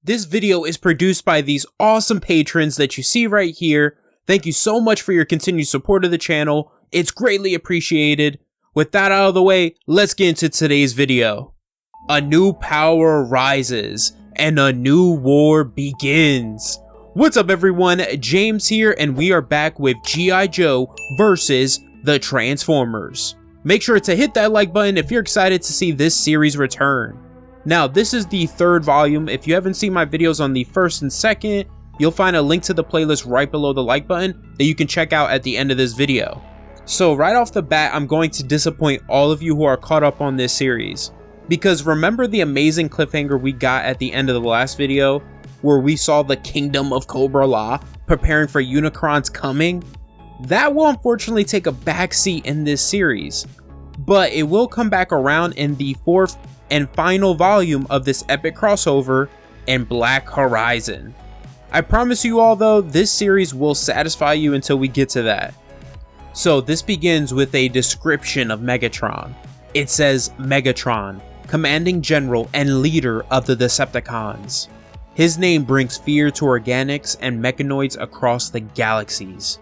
This video is produced by these awesome patrons that you see right here. Thank you so much for your continued support of the channel. It's greatly appreciated. With that out of the way, let's get into today's video. A new power rises, and a new war begins. What's up everyone, James here, and we are back with G.I Joe versus the Transformers. Make sure to hit that like button if you're excited to see this series return. Now, this is the third volume. If you haven't seen my videos on the first and second, you'll find a link to the playlist right below the like button that you can check out at the end of this video. So right off the bat, I'm going to disappoint all of you who are caught up on this series. Because remember the amazing cliffhanger we got at the end of the last video, where we saw the kingdom of Cobra preparing for Unicron's coming? That will unfortunately take a backseat in this series, but it will come back around in the fourth and final volume of this epic crossover in Black Horizon. I promise you all though, this series will satisfy you until we get to that. So this begins with a description of Megatron. It says, Megatron, commanding general and leader of the Decepticons. His name brings fear to organics and mechanoids across the galaxies.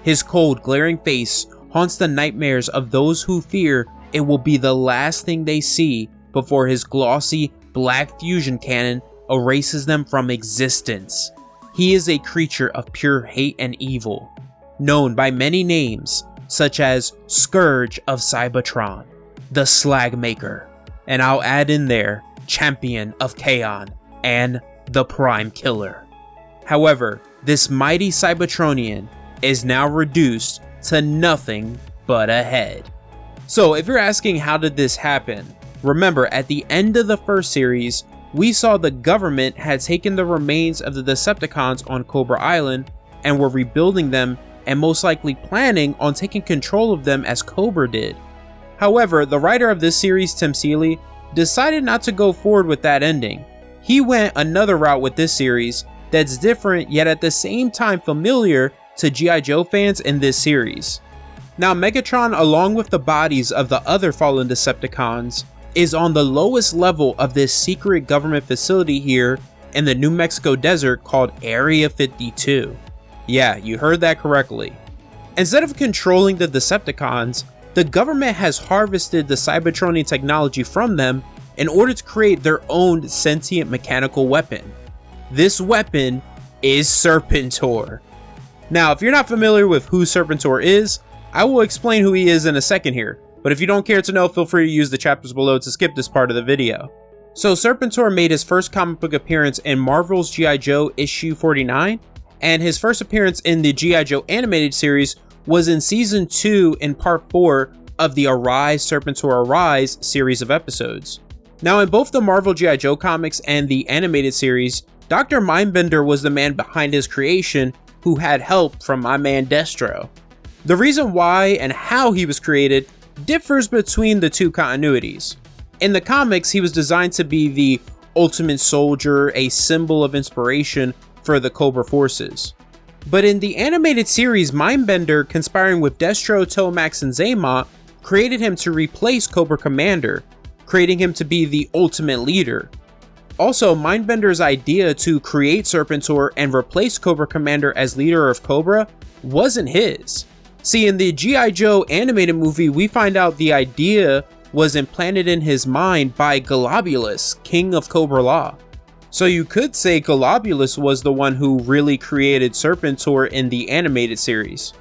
His cold, glaring face haunts the nightmares of those who fear it will be the last thing they see before his glossy, black fusion cannon erases them from existence. He is a creature of pure hate and evil, known by many names such as Scourge of Cybertron, the Slag Maker, and I'll add in there Champion of Kaon, and the Prime Killer. However, this mighty Cybertronian is now reduced to nothing but a head. So if you're asking how did this happen, remember at the end of the first series, we saw the government had taken the remains of the Decepticons on Cobra Island and were rebuilding them and most likely planning on taking control of them as Cobra did. However, the writer of this series, Tim Seeley, decided not to go forward with that ending. He went another route with this series that's different yet at the same time familiar to G.I Joe fans in this series. Now Megatron, along with the bodies of the other fallen Decepticons, is on the lowest level of this secret government facility here in the New Mexico desert called Area 52. Yeah, you heard that correctly. Instead of controlling the Decepticons, the government has harvested the Cybertronian technology from them in order to create their own sentient mechanical weapon. This weapon is Serpentor. Now, if you're not familiar with who Serpentor is, I will explain who he is in a second here, but if you don't care to know, feel free to use the chapters below to skip this part of the video. So Serpentor made his first comic book appearance in Marvel's G.I Joe issue 49, and his first appearance in the G.I Joe animated series was in season 2 in part 4 of the Arise, Serpentor Rise series of episodes. Now in both the Marvel G.I Joe comics and the animated series, Dr. Mindbender was the man behind his creation who had help from my man Destro. The reason why and how he was created differs between the two continuities. In the comics, he was designed to be the ultimate soldier, a symbol of inspiration for the Cobra forces. But in the animated series, Mindbender, conspiring with Destro, Tomax, and Zaymot, created him to replace Cobra Commander, creating him to be the ultimate leader. Also, Mindbender's idea to create Serpentor and replace Cobra Commander as leader of Cobra wasn't his. See, in the G.I. Joe animated movie, we find out the idea was implanted in his mind by Globulus, king of Cobra. So you could say Globulus was the one who really created Serpentor in the animated series.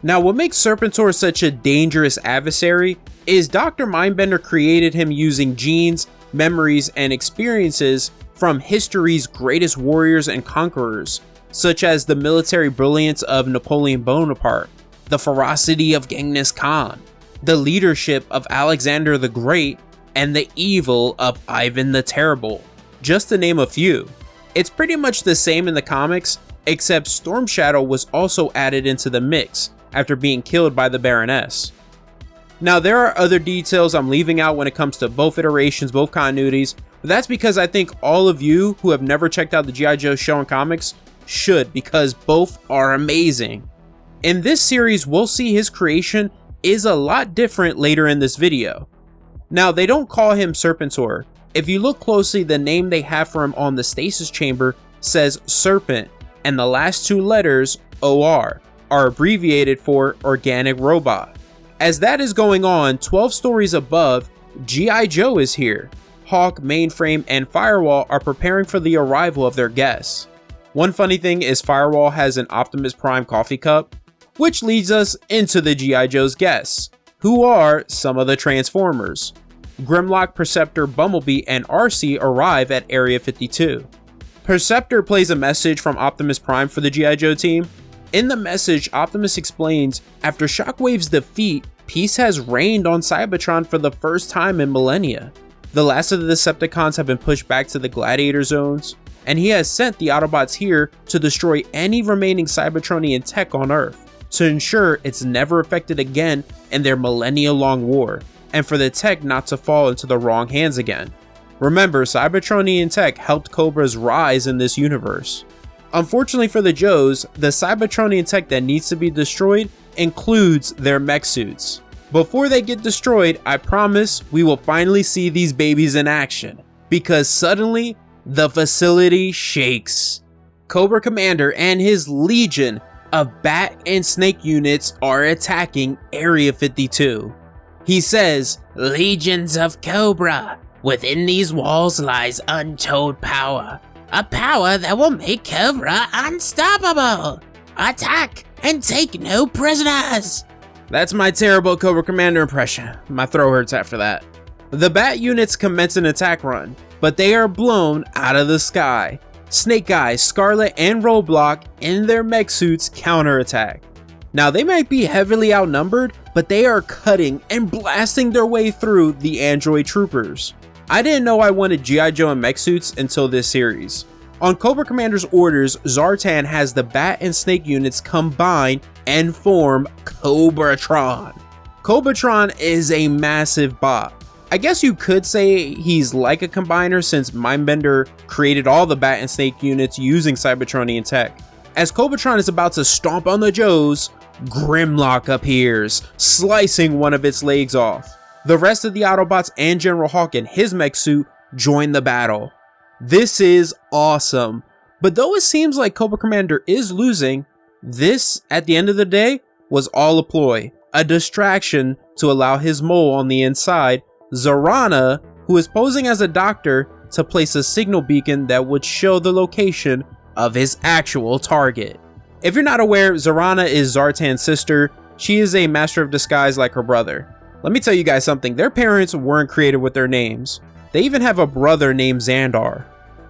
Now, what makes Serpentor such a dangerous adversary is Dr. Mindbender created him using genes, memories, and experiences from history's greatest warriors and conquerors, such as the military brilliance of Napoleon Bonaparte, the ferocity of Genghis Khan, the leadership of Alexander the Great, and the evil of Ivan the Terrible, just to name a few. It's pretty much the same in the comics, except Storm Shadow was also added into the mix after being killed by the Baroness. Now there are other details I'm leaving out when it comes to both iterations, both continuities, but that's because I think all of you who have never checked out the G.I Joe show and comics should, because both are amazing. In this series, we'll see his creation is a lot different later in this video. Now, they don't call him Serpentor, If you look closely, the name they have for him on the stasis chamber says Serpent, and the last two letters, O.R, are abbreviated for Organic Robot. As that is going on, 12 stories above, G.I Joe is here. Hawk, Mainframe, and Firewall are preparing for the arrival of their guests. One funny thing is Firewall has an Optimus Prime coffee cup, which leads us into the G.I Joe's guests, who are some of the Transformers. Grimlock, Perceptor, Bumblebee, and RC arrive at Area 52. Perceptor plays a message from Optimus Prime for the G.I Joe team. In the message, Optimus explains, after Shockwave's defeat, peace has reigned on Cybertron for the first time in millennia. The last of the Decepticons have been pushed back to the Gladiator zones, and he has sent the Autobots here to destroy any remaining Cybertronian tech on Earth, to ensure it's never affected again in their millennia-long war, and for the tech not to fall into the wrong hands again. Remember, Cybertronian tech helped Cobra's rise in this universe. Unfortunately for the Joes, the Cybertronian tech that needs to be destroyed includes their mech suits. Before they get destroyed, I promise we will finally see these babies in action, because suddenly, the facility shakes. Cobra Commander and his legion of Bat and Snake units are attacking Area 52. He says, "Legions of Cobra, within these walls lies untold power. A power that will make Cobra unstoppable. Attack and take no prisoners." That's my terrible Cobra Commander impression. My throat hurts after that. The Bat units commence an attack run, but they are blown out of the sky. Snake Eyes, Scarlet, and Roadblock in their mech suits counterattack. Now they might be heavily outnumbered, but they are cutting and blasting their way through the android troopers. I didn't know I wanted G.I Joe in mech suits until this series. On Cobra Commander's orders, Zartan has the Bat and Snake units combine and form Cobratron. Cobratron is a massive bot. I guess you could say he's like a combiner since Mindbender created all the Bat and Snake units using Cybertronian tech. As Cobratron is about to stomp on the Joes, Grimlock appears, slicing one of its legs off. The rest of the Autobots and General Hawk in his mech suit join the battle. This is awesome, but though it seems like Cobra Commander is losing, this, at the end of the day, was all a ploy, a distraction to allow his mole on the inside, Zarana, who is posing as a doctor, to place a signal beacon that would show the location of his actual target. If you're not aware, Zarana is Zartan's sister. She is a master of disguise like her brother. Let me tell you guys something, their parents weren't creative with their names. They even have a brother named Xandar.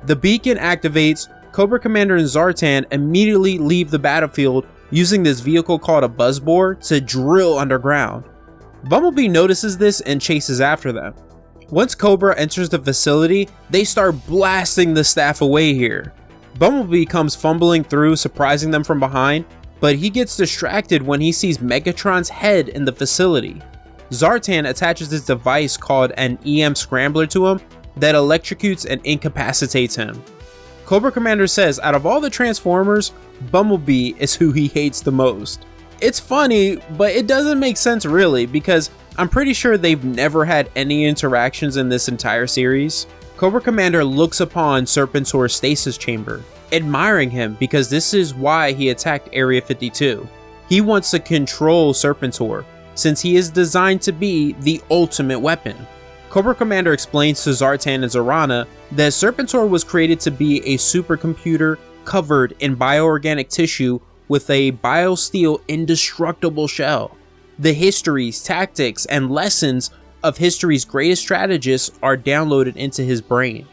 The beacon activates, Cobra Commander and Zartan immediately leave the battlefield using this vehicle called a buzzbore to drill underground. Bumblebee notices this and chases after them. Once Cobra enters the facility, they start blasting the staff away here. Bumblebee comes fumbling through, surprising them from behind, but he gets distracted when he sees Megatron's head in the facility. Zartan attaches this device called an EM Scrambler to him that electrocutes and incapacitates him. Cobra Commander says out of all the Transformers, Bumblebee is who he hates the most. It's funny, but it doesn't make sense really, because I'm pretty sure they've never had any interactions in this entire series. Cobra Commander looks upon Serpentor's stasis chamber, admiring him because this is why he attacked Area 52. He wants to control Serpentor, since he is designed to be the ultimate weapon. Cobra Commander explains to Zartan and Zarana that Serpentor was created to be a supercomputer covered in bioorganic tissue with a biosteel indestructible shell. The histories, tactics, and lessons of history's greatest strategists are downloaded into his brain.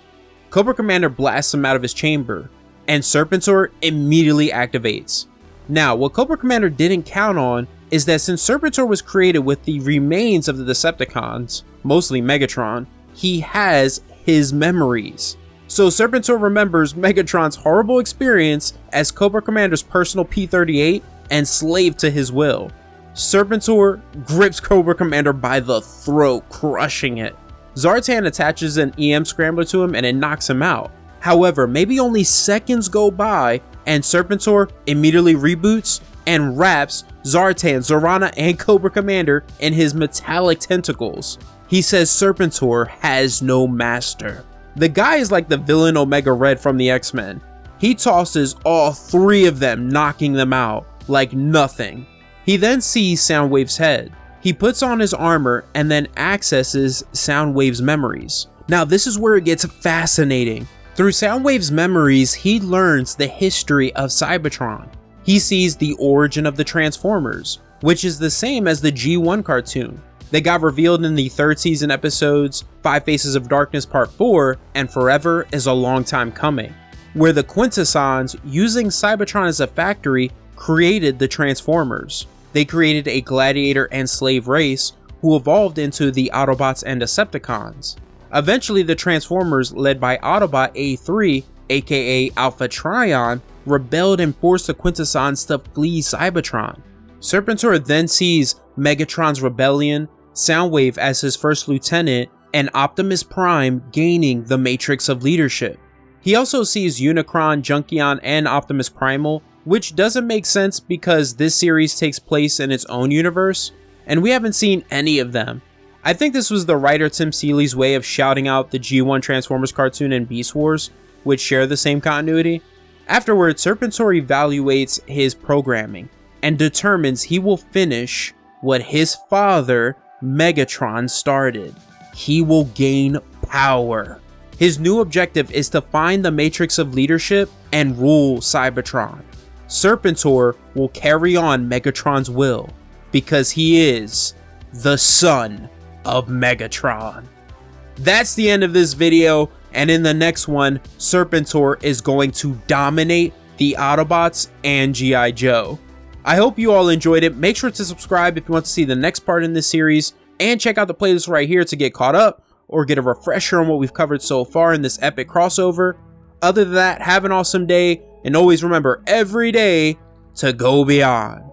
Cobra Commander blasts him out of his chamber, and Serpentor immediately activates. Now, what Cobra Commander didn't count on is that since Serpentor was created with the remains of the Decepticons, mostly Megatron, he has his memories. So Serpentor remembers Megatron's horrible experience as Cobra Commander's personal P-38 and slave to his will. Serpentor grips Cobra Commander by the throat, crushing it. Zartan attaches an EM Scrambler to him and it knocks him out. However, maybe only seconds go by and Serpentor immediately reboots and wraps Zartan, Zarana, and Cobra Commander in his metallic tentacles. He says Serpentor has no master. The guy is like the villain Omega Red from the X-Men. He tosses all 3 of them, knocking them out like nothing. He then sees Soundwave's head. He puts on his armor and then accesses Soundwave's memories. Now this is where it gets fascinating. Through Soundwave's memories, he learns the history of Cybertron. He sees the origin of the Transformers, which is the same as the G1 cartoon. They got revealed in the 3rd season episodes 5 Faces of Darkness Part 4 and Forever is a Long Time Coming, where the Quintessons, using Cybertron as a factory, created the Transformers. They created a gladiator and slave race who evolved into the Autobots and Decepticons. Eventually, the Transformers, led by Autobot A3, aka Alpha Trion, rebelled and forced the Quintessons to flee Cybertron. Serpentor then sees Megatron's rebellion, Soundwave as his first lieutenant, and Optimus Prime gaining the Matrix of Leadership. He also sees Unicron, Junkion, and Optimus Primal, which doesn't make sense because this series takes place in its own universe, and we haven't seen any of them. I think this was the writer Tim Seeley's way of shouting out the G1 Transformers cartoon and Beast Wars, which share the same continuity. Afterwards, Serpentor evaluates his programming and determines he will finish what his father, Megatron, started. He will gain power. His new objective is to find the Matrix of Leadership and rule Cybertron. Serpentor will carry on Megatron's will because he is the son of Megatron. That's the end of this video, and in the next one, Serpentor is going to dominate the Autobots and G.I Joe. I hope you all enjoyed it. Make sure to subscribe if you want to see the next part in this series, and check out the playlist right here to get caught up or get a refresher on what we've covered so far in this epic crossover. Other than that, have an awesome day, and always remember every day to go beyond.